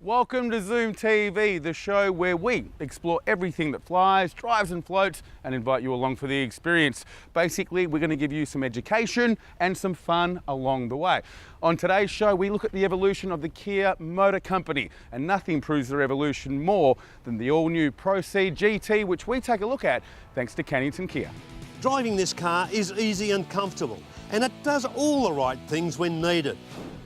Welcome to ZoomTV, the show where we explore everything that flies, drives and floats and invite you along for the experience. Basically, we're going to give you some education and some fun along the way. On today's show, we look at the evolution of the Kia Motor Company, and nothing proves their evolution more than the all-new Pro Cee'd GT, which we take a look at thanks to Cannington Kia. Driving this car is easy and comfortable, and it does all the right things when needed.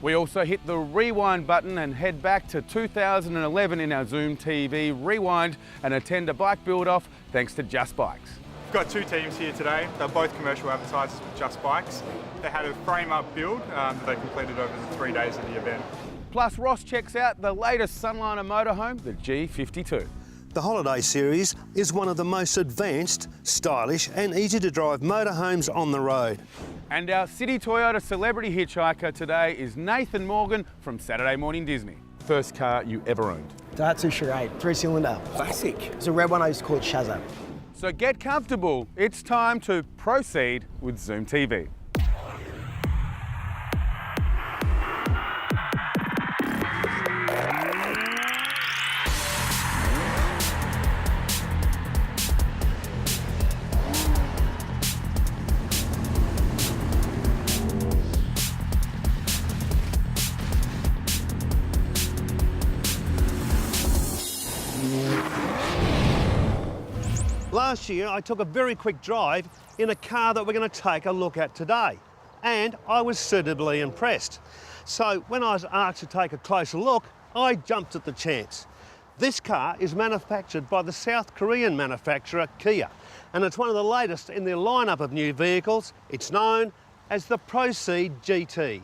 We also hit the rewind button and head back to 2011 in our ZoomTV Rewind and attend a bike build-off thanks to Just Bikes. We've got two teams here today. They're both commercial advertisers with Just Bikes. They had a frame-up build that they completed over the 3 days of the event. Plus, Ross checks out the latest Sunnier motorhome, the G52. The Holiday Series is one of the most advanced, stylish and easy to drive motorhomes on the road. And our City Toyota celebrity hitchhiker today is Nathan Morgan from Saturday Morning Disney. First car you ever owned? Daihatsu Charade, 3-cylinder. Classic. It's a red one I used to call it Shazam. So get comfortable. It's time to proceed with ZoomTV. Last year, I took a very quick drive in a car that we're going to take a look at today, and I was suitably impressed. So when I was asked to take a closer look, I jumped at the chance. This car is manufactured by the South Korean manufacturer Kia, and it's one of the latest in their lineup of new vehicles. It's known as the Pro Cee'd GT.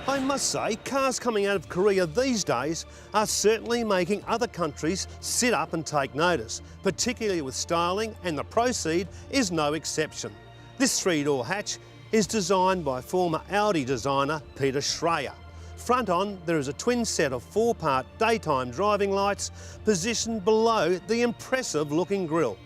I must say, cars coming out of Korea these days are certainly making other countries sit up and take notice, particularly with styling, and the Pro Cee'd is no exception. This three-door hatch is designed by former Audi designer Peter Schreier. Front on, there is a twin set of 4-part daytime driving lights positioned below the impressive-looking grille.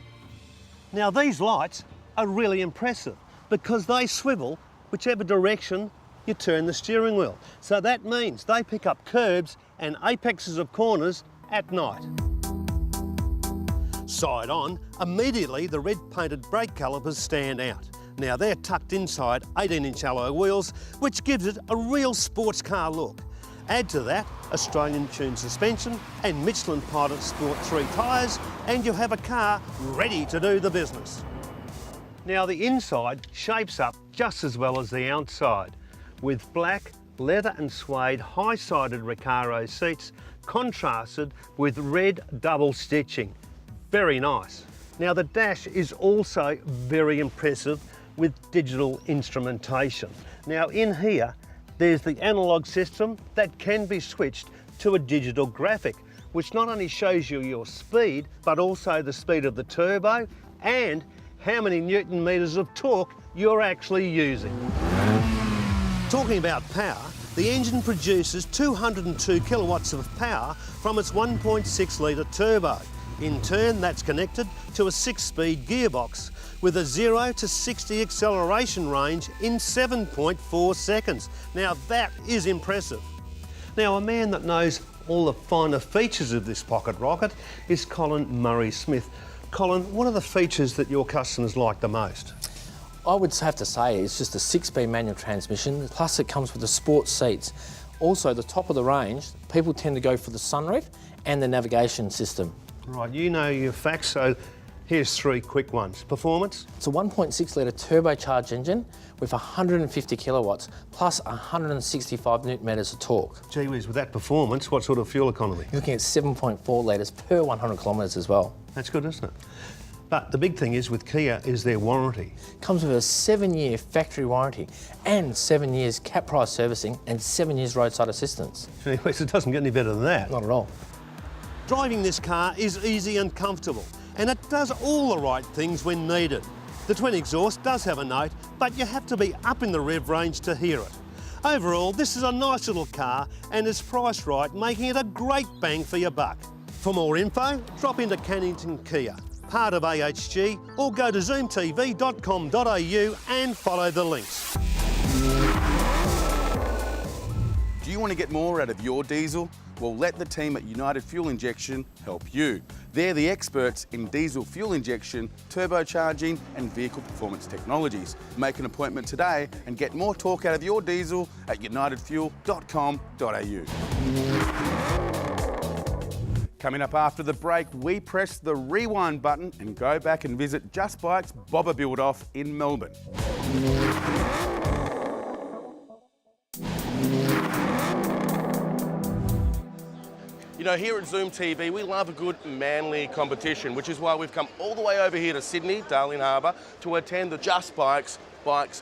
Now, these lights are really impressive because they swivel whichever direction you turn the steering wheel. So that means they pick up curbs and apexes of corners at night. Side on, immediately the red painted brake calipers stand out. Now they're tucked inside 18-inch alloy wheels, which gives it a real sports car look. Add to that Australian tuned suspension and Michelin Pilot Sport 3 tyres, and you have a car ready to do the business. Now the inside shapes up just as well as the outside, with black, leather and suede high-sided Recaro seats contrasted with red double stitching. Very nice. Now the dash is also very impressive with digital instrumentation. Now in here, there's the analog system that can be switched to a digital graphic, which not only shows you your speed, but also the speed of the turbo and how many Newton meters of torque you're actually using. Talking about power, the engine produces 202 kilowatts of power from its 1.6 litre turbo. In turn, that's connected to a 6-speed gearbox with a 0 to 60 acceleration range in 7.4 seconds. Now that is impressive. Now a man that knows all the finer features of this pocket rocket is Colin Murray-Smith. Colin, what are the features that your customers like the most? I would have to say it's just a 6-speed manual transmission, plus it comes with the sports seats. Also, the top of the range, people tend to go for the sunroof and the navigation system. Right, you know your facts, so here's 3 quick ones. Performance? It's a 1.6 litre turbocharged engine with 150 kilowatts, plus 165 newton meters of torque. Gee whiz, with that performance, what sort of fuel economy? You're looking at 7.4 litres per 100 kilometres as well. That's good, isn't it? But the big thing is with Kia is their warranty. Comes with a 7-year factory warranty and 7 years cap price servicing and 7 years roadside assistance. Anyways, it doesn't get any better than that. Not at all. Driving this car is easy and comfortable, and it does all the right things when needed. The twin exhaust does have a note, but you have to be up in the rev range to hear it. Overall, this is a nice little car and is priced right, making it a great bang for your buck. For more info, drop into Cannington Kia. part of AHG, or go to zoomtv.com.au and follow the links. Do you want to get more out of your diesel? Well, let the team at United Fuel Injection help you. They're the experts in diesel fuel injection, turbocharging and vehicle performance technologies. Make an appointment today and get more torque out of your diesel at unitedfuel.com.au. Coming up after the break, we press the rewind button and go back and visit Just Bike's Bobber Build-Off in Melbourne. You know, here at ZoomTV, we love a good manly competition, which is why we've come all the way over here to Sydney, Darling Harbour, to attend the Just Bikes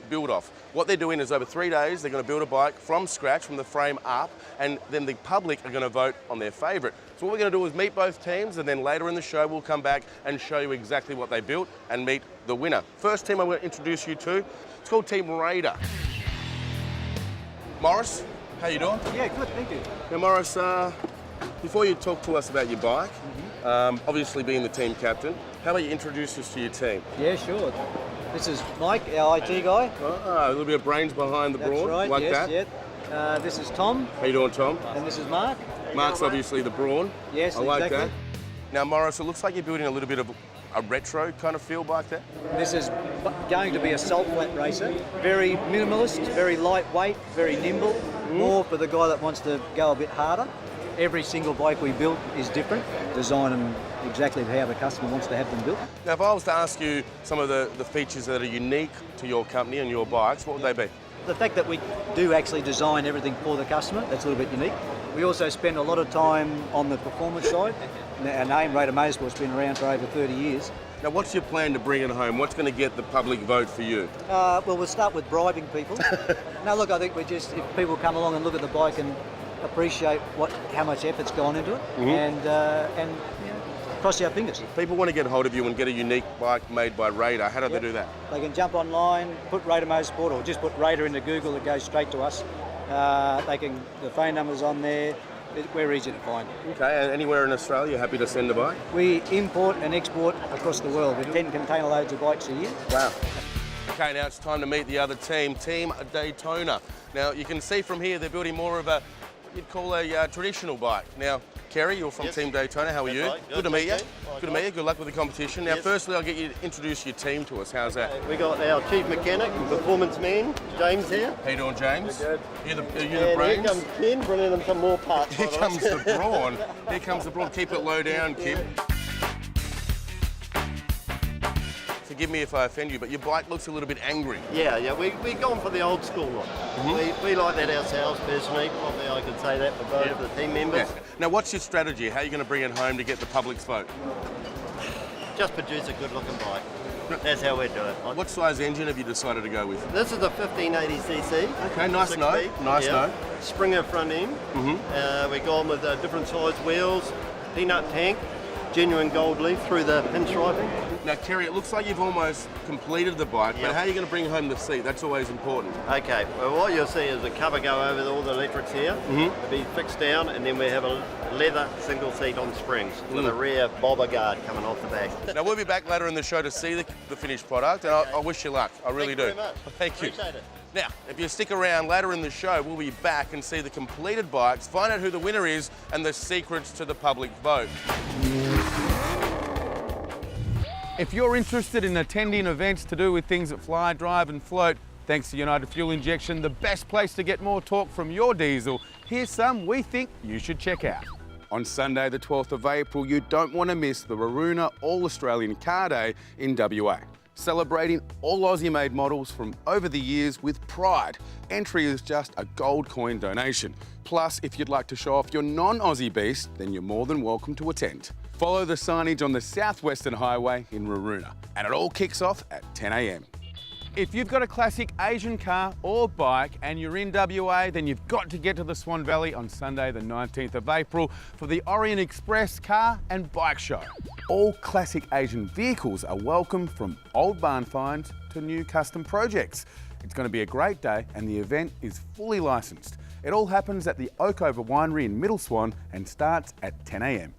Build-Off. What they're doing is over 3 days, they're going to build a bike from scratch, from the frame up, and then the public are going to vote on their favourite. So what we're going to do is meet both teams, and then later in the show, we'll come back and show you exactly what they built and meet the winner. First team I'm going to introduce you to, it's called Team Raider. Morris, how you doing? Yeah, good, thank you. Now, Morris, before you talk to us about your bike, obviously being the team captain, how about you introduce us to your team? Yeah, sure. This is Mike, our IT guy. A little bit of brains behind the That's brawn, right, like yes, that. Yeah. This is Tom, How you doing, Tom? and this is Mark. Mark's obviously the brawn. Yes, I like exactly. that. Now, Morris, it looks like you're building a little bit of a retro kind of feel bike there. This is going to be a salt flat racer. Very minimalist, very lightweight, very nimble. More for the guy that wants to go a bit harder. Every single bike we build is different, design them exactly how the customer wants to have them built. Now, if I was to ask you some of the features that are unique to your company and your bikes, what would they be? The fact that we do actually design everything for the customer, that's a little bit unique. We also spend a lot of time on the performance side. Our name, Raider Motorsport's been around for over 30 years. Now, what's your plan to bring it home? What's going to get the public vote for you? Well, we'll start with bribing people. No, look, I think if people come along and look at the bike and appreciate how much effort's gone into it, and you know, cross our fingers. People want to get hold of you and get a unique bike made by Raider. How do they do that? They can jump online, put Raider Motorsport, or just put Raider into Google, it goes straight to us. The phone number's on there. We're easy to find. Okay, and anywhere in Australia, happy to send a bike? We import and export across the world. We 10 container loads of bikes a year. Wow. Okay, now it's time to meet the other team, Team Daytona. Now, you can see from here they're building more of what you'd call a traditional bike. Now, Kerry, you're from Team Daytona. How are you? Right. Good to meet you. Good to meet you. Good luck with the competition. Now, firstly, I'll get you to introduce your team to us. How's that? We got our chief mechanic and performance man, James here. How you doing, James? Good. You're the And brains. here comes Ken, bringing in some more parts. Here for us. comes the brawn. Here comes the brawn. Keep it low down, Kim. Forgive me if I offend you, but your bike looks a little bit angry. Yeah, we're going for the old school look. We like that ourselves personally. Probably I could say that for both of the team members. Yeah. Now, what's your strategy? How are you going to bring it home to get the public's vote? Just produce a good looking bike. That's how we do it. What size engine have you decided to go with? This is a 1580cc. Okay, nice 6 note. speed. Nice Yeah. note. Springer front end. We're going with different size wheels, peanut tank, genuine gold leaf through the pinstriping. Now, Kerry, it looks like you've almost completed the bike, but Yep. how are you going to bring home the seat? That's always important. Okay, well what you'll see is the cover go over all the electrics here. It'll be fixed down, and then we have a leather single seat on springs with a rear bobber guard coming off the back. Now, we'll be back later in the show to see the finished product, and I wish you luck. I really do. Thank you very much. Thank you. Appreciate it. Now, if you stick around later in the show, we'll be back and see the completed bikes, find out who the winner is, and the secrets to the public vote. If you're interested in attending events to do with things that fly, drive and float, thanks to United Fuel Injection, the best place to get more torque from your diesel, here's some we think you should check out. On Sunday the 12th of April, you don't want to miss the Waruna All-Australian Car Day in WA. Celebrating all Aussie-made models from over the years with pride. Entry is just a gold coin donation. Plus, if you'd like to show off your non-Aussie beast, then you're more than welcome to attend. Follow the signage on the Southwestern Highway in Waruna, and it all kicks off at 10 a.m. If you've got a classic Asian car or bike and you're in WA, then you've got to get to the Swan Valley on Sunday the 19th of April for the Orient Express Car and Bike Show. All classic Asian vehicles are welcome, from old barn finds to new custom projects. It's going to be a great day and the event is fully licensed. It all happens at the Oakover Winery in Middle Swan and starts at 10 a.m.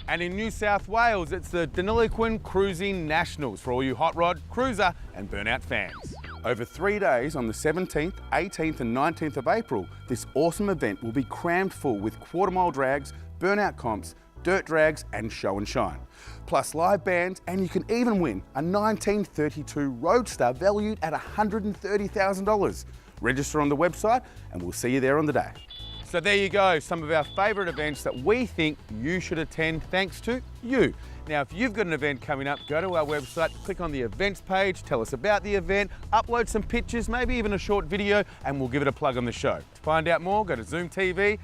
And in New South Wales, it's the Deniliquin Cruising Nationals for all you hot rod, cruiser and burnout fans. Over 3 days on the 17th, 18th and 19th of April, this awesome event will be crammed full with quarter mile drags, burnout comps, dirt drags and show and shine. Plus live bands, and you can even win a 1932 Roadster valued at $130,000. Register on the website and we'll see you there on the day. So there you go, some of our favourite events that we think you should attend thanks to you. Now, if you've got an event coming up, go to our website, click on the events page, tell us about the event, upload some pictures, maybe even a short video, and we'll give it a plug on the show. To find out more, go to zoomtv.com.au.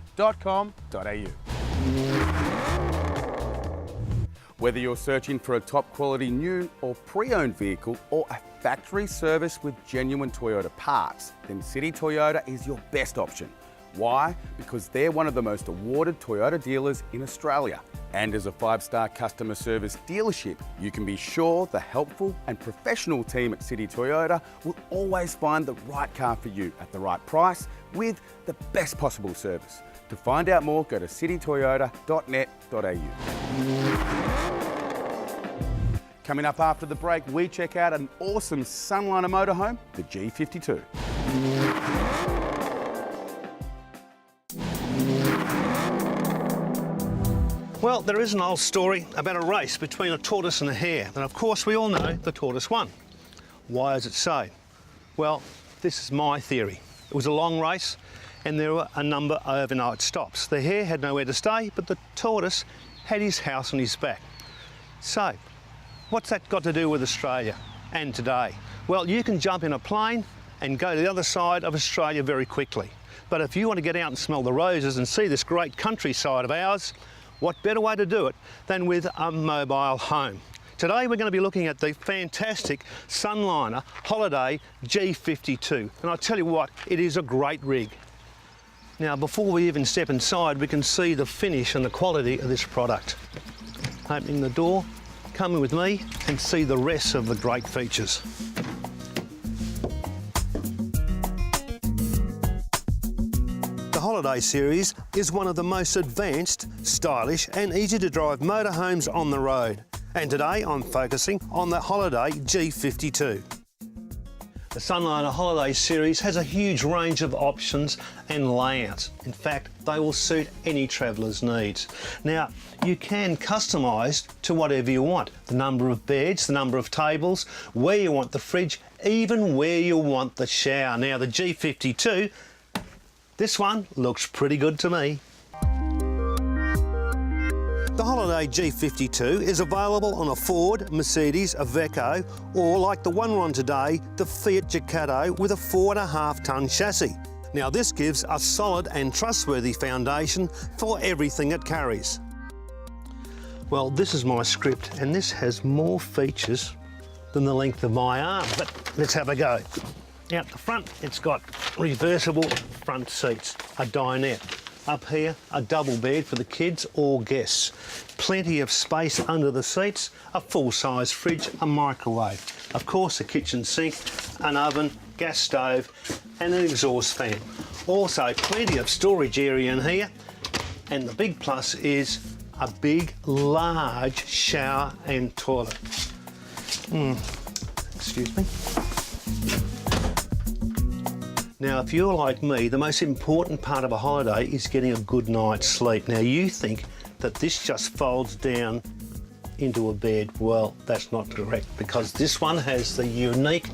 Whether you're searching for a top quality new or pre-owned vehicle or a factory service with genuine Toyota parts, then City Toyota is your best option. Why? Because they're one of the most awarded Toyota dealers in Australia. And as a 5-star customer service dealership, you can be sure the helpful and professional team at City Toyota will always find the right car for you at the right price with the best possible service. To find out more, go to citytoyota.net.au. Coming up after the break, we check out an awesome Sunliner motorhome, the G52. Well, there is an old story about a race between a tortoise and a hare, and of course we all know the tortoise won. Why is it so? Well, this is my theory. It was a long race and there were a number of overnight stops. The hare had nowhere to stay, but the tortoise had his house on his back. So, what's that got to do with Australia and today? Well, you can jump in a plane and go to the other side of Australia very quickly. But if you want to get out and smell the roses and see this great countryside of ours, what better way to do it than with a mobile home? Today we're going to be looking at the fantastic Sunliner Holiday G52, and I tell you what, it is a great rig. Now before we even step inside, we can see the finish and the quality of this product. Opening the door, come in with me and see the rest of the great features. The Holiday series is one of the most advanced, stylish and easy to drive motorhomes on the road. And today I'm focusing on the Holiday G52. The Sunliner Holiday series has a huge range of options and layouts. In fact, they will suit any traveller's needs. Now, you can customise to whatever you want. The number of beds, the number of tables, where you want the fridge, even where you want the shower. Now, the G52, this one looks pretty good to me. The Holiday G52 is available on a Ford, Mercedes, Iveco, or like the one we're on today, the Fiat Ducato with a 4.5 tonne chassis. Now this gives a solid and trustworthy foundation for everything it carries. Well, this is my script and this has more features than the length of my arm, but let's have a go. Out the front, it's got reversible front seats, a dinette. Up here, a double bed for the kids or guests. Plenty of space under the seats, a full-size fridge, a microwave. Of course, a kitchen sink, an oven, gas stove, and an exhaust fan. Also, plenty of storage area in here. And the big plus is a big, large shower and toilet. Excuse me. Now, if you're like me, the most important part of a holiday is getting a good night's sleep. Now, you think that this just folds down into a bed. Well, that's not correct, because this one has the unique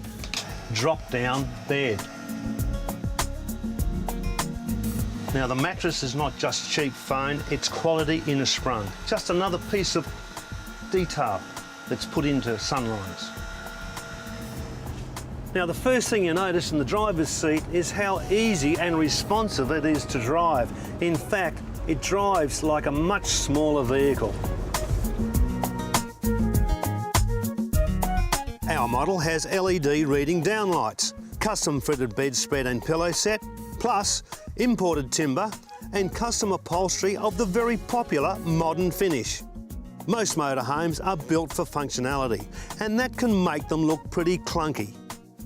drop-down bed. Now, the mattress is not just cheap foam, it's quality inner sprung. Just another piece of detail that's put into Sunliners. Now, the first thing you notice in the driver's seat is how easy and responsive it is to drive. In fact, it drives like a much smaller vehicle. Our model has LED reading downlights, custom fitted bedspread and pillow set, plus imported timber and custom upholstery of the very popular modern finish. Most motorhomes are built for functionality, and that can make them look pretty clunky.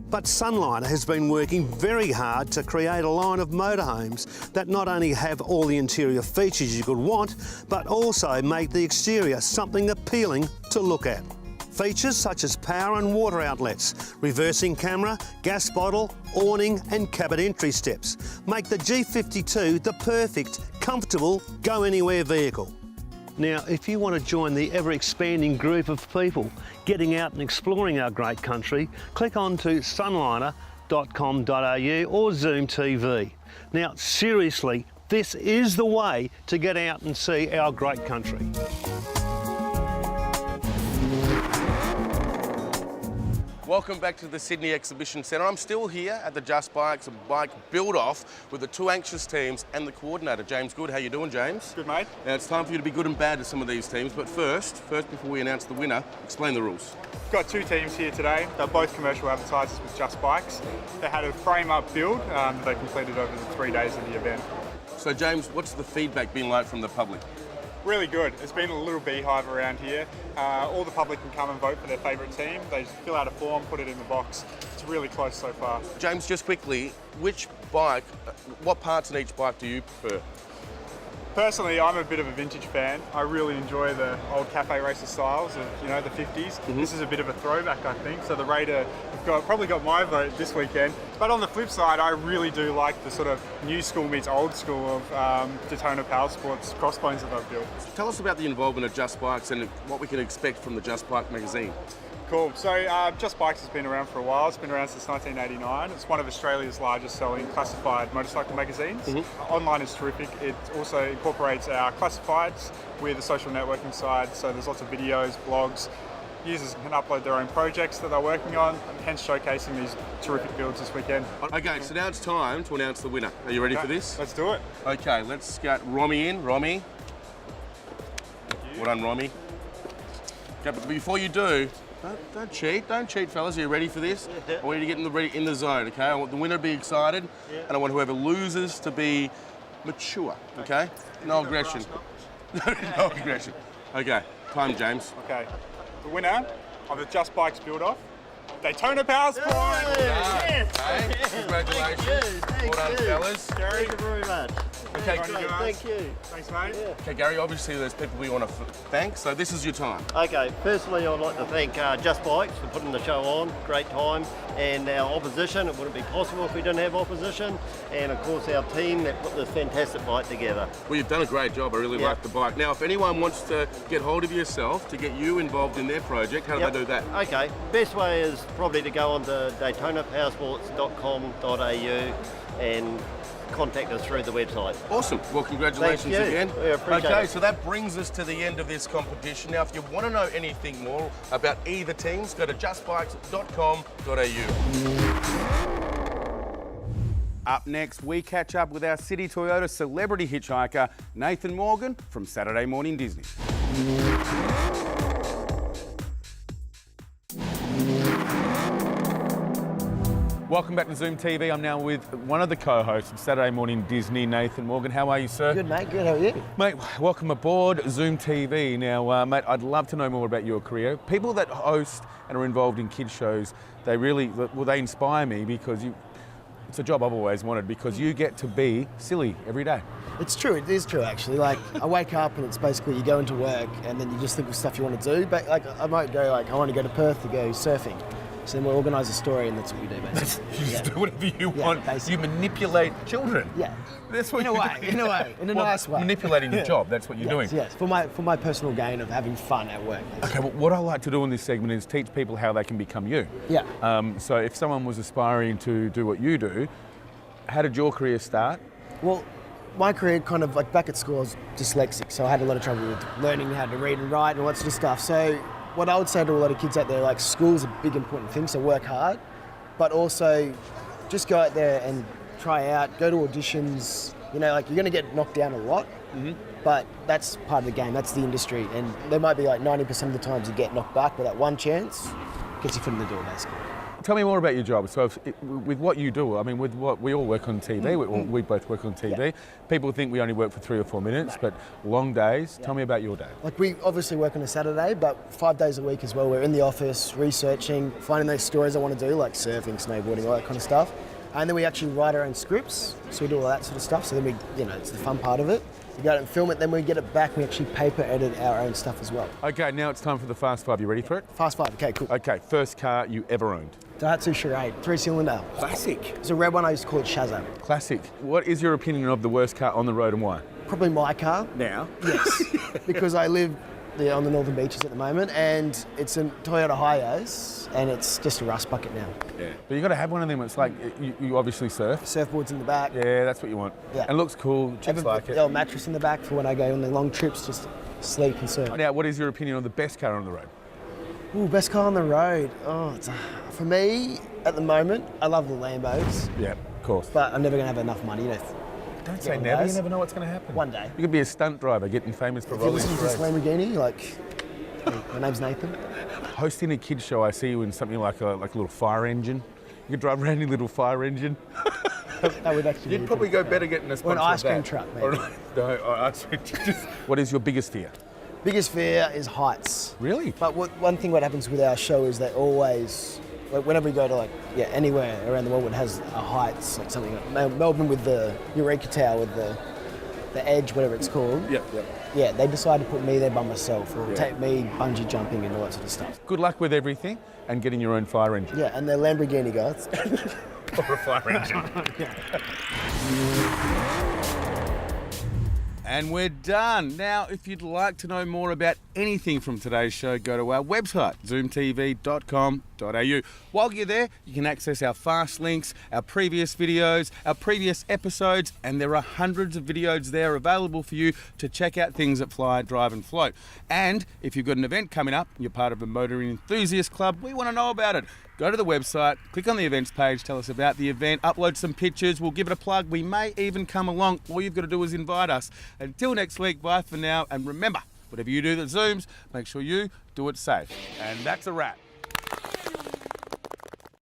But Sunliner has been working very hard to create a line of motorhomes that not only have all the interior features you could want, but also make the exterior something appealing to look at. Features such as power and water outlets, reversing camera, gas bottle, awning and cabin entry steps make the G52 the perfect, comfortable, go-anywhere vehicle. Now, if you want to join the ever-expanding group of people getting out and exploring our great country, click on to sunliner.com.au or ZoomTV. Now, seriously, this is the way to get out and see our great country. Welcome back to the Sydney Exhibition Centre. I'm still here at the Just Bikes and Bike Build-Off with the two anxious teams and the coordinator, James Good. How you doing, James? Good, mate. Now, it's time for you to be good and bad to some of these teams, but first, before we announce the winner, explain the rules. We've got two teams here today. They're both commercial advertisers with Just Bikes. They had a frame-up build that they completed over the 3 days of the event. So, James, what's the feedback been like from the public? Really good. It's been a little beehive around here. All the public can come and vote for their favourite team. They just fill out a form, put it in the box. It's really close so far. James, just quickly, which bike, what parts in each bike do you prefer? Personally, I'm a bit of a vintage fan. I really enjoy the old cafe racer styles of, you know, the 50s. This is a bit of a throwback, I think. So the Raider probably got my vote this weekend. But on the flip side, I really do like the sort of new school meets old school of Daytona Power Sports crossbones that they've built. Tell us about the involvement of Just Bikes and what we can expect from the Just Bike magazine. Cool. So Just Bikes has been around for a while. It's been around since 1989. It's one of Australia's largest selling classified motorcycle magazines. Online is terrific. It also incorporates our classifieds with a social networking side. So there's lots of videos, blogs. Users can upload their own projects that they're working on, hence showcasing these terrific builds this weekend. Okay, so now it's time to announce the winner. Are you ready for this? Let's do it. Okay, let's get Romy in. Romy. Well done, Romy. Okay, but before you do, don't cheat, fellas. Are you ready for this? Yeah. I want you to get in the zone, okay? I want the winner to be excited, and I want whoever loses to be mature, okay? No aggression. No aggression. Okay, time, James. Okay, the winner of the Just Bikes build-off, Daytona Power Sports! Yes. Okay, congratulations. Well done, fellas. Gary, Thank you very much. Okay, Thank you. thanks, mate. okay, Gary, obviously there's people we want to thank, so this is your time. Okay, firstly I'd like to thank Just Bikes for putting the show on, great time, and our opposition, it wouldn't be possible if we didn't have opposition, and of course our team that put this fantastic bike together. Well, you've done a great job. I really like the bike. Now, if anyone wants to get hold of yourself to get you involved in their project, how do they do that? Okay, best way is probably to go on to daytonapowersports.com.au and contact us through the website. Awesome. Well, congratulations Thank you. again. We appreciate okay, it. so that brings us to the end of this competition. Now, if you want to know anything more about either teams, go to justbikes.com.au. Up next, we catch up with our City Toyota celebrity hitchhiker, Nathan Morgan from Saturday Morning Disney. Welcome back to ZoomTV. I'm now with one of the co-hosts of Saturday Morning Disney, Nathan Morgan. How are you, sir? Good, mate. Good. How are you? Mate, welcome aboard ZoomTV. Now, mate, I'd love to know more about your career. People that host and are involved in kids shows, they inspire me because it's a job I've always wanted, because you get to be silly every day. It's true. It is true, actually. Like, I wake up and it's basically you go into work and then you just think of stuff you want to do. But like, I might go I want to go to Perth to go surfing. So then we'll organise a story and that's what we do, basically. You just do whatever you want. Basically. You manipulate children. Yeah. That's what In a way, in a nice way. Manipulating your job, that's what you're doing. Yes, for my personal gain of having fun at work. Okay, well, what I like to do in this segment is teach people how they can become you. Yeah. So if someone was aspiring to do what you do, how did your career start? Well, my career kind of, like, back at school I was dyslexic, so I had a lot of trouble with learning how to read and write and all that sort of stuff. So what I would say to a lot of kids out there, like, school's a big important thing, so work hard, but also just go out there and try out, go to auditions. You know, like, you're going to get knocked down a lot, but that's part of the game, that's the industry, and there might be like 90% of the times you get knocked back, but that one chance gets your foot in the door, basically. Tell me more about your job. So with what you do, I mean, with what we all work on TV, we both work on TV. Yeah. People think we only work for 3 or 4 minutes, but long days. Tell me about your day. Like, we obviously work on a Saturday, but 5 days a week as well. We're in the office researching, finding those stories I want to do, like surfing, snowboarding, all that kind of stuff. And then we actually write our own scripts, so we do all that sort of stuff. So then we, it's the fun part of it. We go out and film it, then we get it back. We actually paper edit our own stuff as well. Okay, now it's time for the Fast Five. You ready for it? Fast 5, okay, cool. Okay, first car you ever owned. Daihatsu Charade, 3-cylinder. Classic. It's a red one, I used to call it Shazam. Classic. What is your opinion of the worst car on the road and why? Probably my car. Now? Yes, because I live on the northern beaches at the moment, and it's a Toyota Hiace, and it's just a rust bucket now. Yeah. But you got to have one of them. It's like, you obviously surf. Surfboards in the back. Yeah, that's what you want. Yeah. And looks cool, chicks like it. A mattress in the back for when I go on the long trips, just sleep and surf. Now, what is your opinion of the best car on the road? Ooh, best car on the road. Oh, for me, at the moment, I love the Lambos, Yeah, of course. but I'm never going to have enough money. Don't get say one of never, you those. never know what's going to happen. One day. You could be a stunt driver getting famous for If you rolling listen to this roads. Lamborghini, like, my name's Nathan. Hosting a kids show, I see you in something like a little fire engine. You could drive around in a little fire engine. That would actually You'd be probably pretty go cool. better getting a Or sponsor an ice of cream that. truck, Or maybe. no, ice cream truck. What is your biggest fear? Biggest fear is heights. Really? But one thing what happens with our show is that always, whenever we go to anywhere around the world, it has a heights, like something like Melbourne with the Eureka Tower with the edge, whatever it's called. Yep. Yeah, they decided to put me there by myself, or take me bungee jumping and all that sort of stuff. Good luck with everything and getting your own fire engine. Yeah, and the Lamborghini guys. Or a fire engine. And we're done. Now, if you'd like to know more about anything from today's show, go to our website, zoomtv.com.au. While you're there, you can access our fast links, our previous videos, our previous episodes, and there are hundreds of videos there available for you to check out things that fly, drive and float. And if you've got an event coming up and you're part of a motoring enthusiast club, we want to know about it. Go to the website, click on the events page, tell us about the event, upload some pictures, we'll give it a plug. We may even come along. All you've got to do is invite us. Until next week, bye for now. And remember, whatever you do that zooms, make sure you do it safe. And that's a wrap.